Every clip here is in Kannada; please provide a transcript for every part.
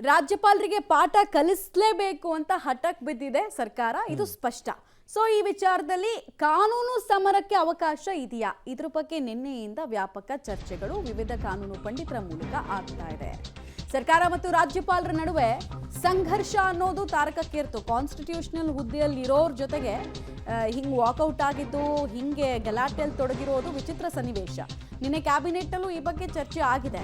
ರಾಜ್ಯಪಾಲರಿಗೆ ಪಾಠ ಕಲಿಸಲೇಬೇಕು ಅಂತ ಹಠಕ್ಕೆ ಬಿದ್ದಿದೆ ಸರ್ಕಾರ, ಇದು ಸ್ಪಷ್ಟ. ಸೊ ಈ ವಿಚಾರದಲ್ಲಿ ಕಾನೂನು ಸಮರಕ್ಕೆ ಅವಕಾಶ ಇದೆಯಾ? ಇದ್ರ ಬಗ್ಗೆ ನಿನ್ನೆಯಿಂದ ವ್ಯಾಪಕ ಚರ್ಚೆಗಳು ವಿವಿಧ ಕಾನೂನು ಪಂಡಿತರ ಮೂಲಕ ಆಗ್ತಾ ಇದೆ. ಸರ್ಕಾರ ಮತ್ತು ರಾಜ್ಯಪಾಲರ ನಡುವೆ ಸಂಘರ್ಷ ಅನ್ನೋದು ತಾರಕಕ್ಕೇರ್ತು. ಕಾನ್ಸ್ಟಿಟ್ಯೂಷನಲ್ ಹುದ್ದೆಯಲ್ಲಿ ಇರೋರ ಜೊತೆಗೆ ಹಿಂಗೆ ವಾಕೌಟ್ ಆಗಿದ್ದು, ಹಿಂಗೆ ಗಲಾಟೆಯಲ್ಲಿ ತೊಡಗಿರೋದು ವಿಚಿತ್ರ ಸನ್ನಿವೇಶ. ನಿನ್ನೆ ಕ್ಯಾಬಿನೆಟ್ನಲ್ಲೂ ಈ ಬಗ್ಗೆ ಚರ್ಚೆ ಆಗಿದೆ.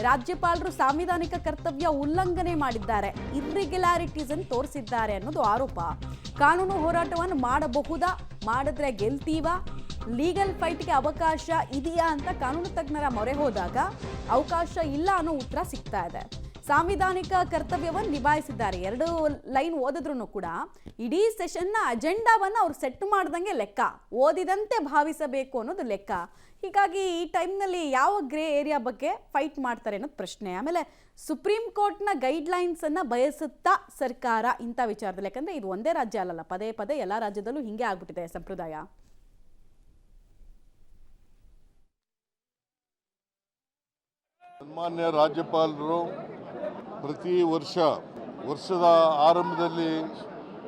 ರಾಜ್ಯಪಾಲರು ಸಾಂವಿಧಾನಿಕ ಕರ್ತವ್ಯ ಉಲ್ಲಂಘನೆ ಮಾಡಿದ್ದಾರೆ, ಇರ್ರೆಗ್ಯುಲಾರಿಟೀಸ್ ಅನ್ನು ತೋರಿಸಿದ್ದಾರೆ ಅನ್ನೋದು ಆರೋಪ. ಕಾನೂನು ಹೋರಾಟವನ್ನು ಮಾಡಬಹುದಾ, ಮಾಡಿದ್ರೆ ಗೆಲ್ತೀವಾ, ಲೀಗಲ್ ಫೈಟ್ಗೆ ಅವಕಾಶ ಇದೆಯಾ ಅಂತ ಕಾನೂನು ತಜ್ಞರ ಮೊರೆ ಹೋದಾಗ ಅವಕಾಶ ಇಲ್ಲ ಅನ್ನೋ ಉತ್ತರ ಸಿಗ್ತಾ ಇದೆ. ಸಾಂವಿಧಾನಿಕ ಕರ್ತವ್ಯವನ್ನು ನಿಭಾಯಿಸಿದ್ದಾರೆ. 2 ಲೈನ್ ಓದಿದ್ರು ಕೂಡ ಇಡೀ ಸೆಷನ್ನ ಅಜೆಂಡಾವನ್ನು ಅವ್ರು ಸೆಟ್ ಮಾಡ್ದಂಗೆ ಲೆಕ್ಕ, ಓದಿದಂತೆ ಭಾವಿಸಬೇಕು ಅನ್ನೋದು ಲೆಕ್ಕ. ಹೀಗಾಗಿ ಈ ಟೈಮ್ನಲ್ಲಿ ಯಾವ ಗ್ರೇ ಏರಿಯಾ ಬಗ್ಗೆ ಫೈಟ್ ಮಾಡ್ತಾರೆ ಅನ್ನೋದು ಪ್ರಶ್ನೆ. ಆಮೇಲೆ ಸುಪ್ರೀಂ ಕೋರ್ಟ್ನ ಗೈಡ್ಲೈನ್ಸ್ ಅನ್ನ ಬಯಸುತ್ತಾ ಸರ್ಕಾರ ಇಂಥ ವಿಚಾರದಲ್ಲಿ? ಯಾಕಂದ್ರೆ ಇದು ಒಂದೇ ರಾಜ್ಯ ಅಲ್ಲಲ್ಲ, ಪದೇ ಪದೇ ಎಲ್ಲ ರಾಜ್ಯದಲ್ಲೂ ಹಿಂಗೆ ಆಗ್ಬಿಟ್ಟಿದೆ ಸಂಪ್ರದಾಯ. ಸನ್ಮಾನ್ಯ ರಾಜ್ಯಪಾಲರು ಪ್ರತಿ ವರ್ಷದ ಆರಂಭದಲ್ಲಿ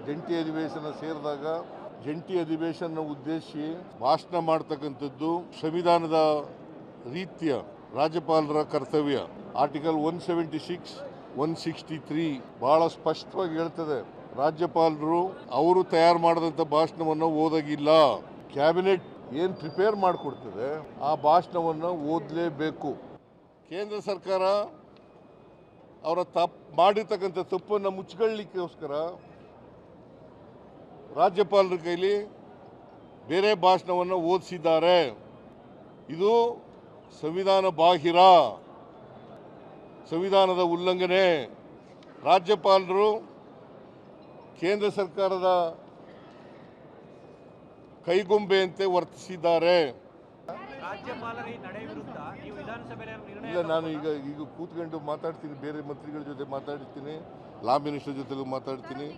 ಜಂಟಿ ಅಧಿವೇಶನ ಸೇರಿದಾಗ ಜಂಟಿ ಅಧಿವೇಶನ ಉದ್ದೇಶಿಸಿ ಭಾಷಣ ಮಾಡ್ತಕ್ಕಂಥದ್ದು ಸಂವಿಧಾನದ ರೀತಿಯ ರಾಜ್ಯಪಾಲರ ಕರ್ತವ್ಯ. ಆರ್ಟಿಕಲ್ 176, 163 ಬಹಳ ಸ್ಪಷ್ಟವಾಗಿ ಹೇಳ್ತದೆ, ರಾಜ್ಯಪಾಲರು ಅವರು ತಯಾರು ಮಾಡಿದಂಥ ಭಾಷಣವನ್ನು ಓದಾಗಿಲ್ಲ. ಕ್ಯಾಬಿನೆಟ್ ಏನು ಪ್ರಿಪೇರ್ ಮಾಡಿಕೊಡ್ತದೆ ಆ ಭಾಷಣವನ್ನು ಓದಲೇಬೇಕು. ಕೇಂದ್ರ ಸರ್ಕಾರ ಅವರ ಮಾಡಿರ್ತಕ್ಕಂಥ ತಪ್ಪನ್ನು ಮುಚ್ಚಿಕೊಳ್ಳಲಿಕ್ಕೋಸ್ಕರ ರಾಜ್ಯಪಾಲರ ಕೈಲಿ ಬೇರೆ ಭಾಷಣವನ್ನು ಓದಿಸಿದ್ದಾರೆ. ಇದು ಸಂವಿಧಾನ ಬಾಹಿರ, ಸಂವಿಧಾನದ ಉಲ್ಲಂಘನೆ. ರಾಜ್ಯಪಾಲರು ಕೇಂದ್ರ ಸರ್ಕಾರದ ಕೈಗೊಂಬೆಯಂತೆ ವರ್ತಿಸಿದ್ದಾರೆ. ಇಲ್ಲ, ನಾನು ಈಗ ಕೂತ್ಕೊಂಡು ಮಾತಾಡ್ತೀನಿ, ಬೇರೆ ಮಂತ್ರಿಗಳ ಜೊತೆ ಮಾತಾಡ್ತೀನಿ, ಲಾ ಮಿನಿಸ್ಟರ್ ಜೊತೆ ಮಾತಾಡ್ತೀನಿ.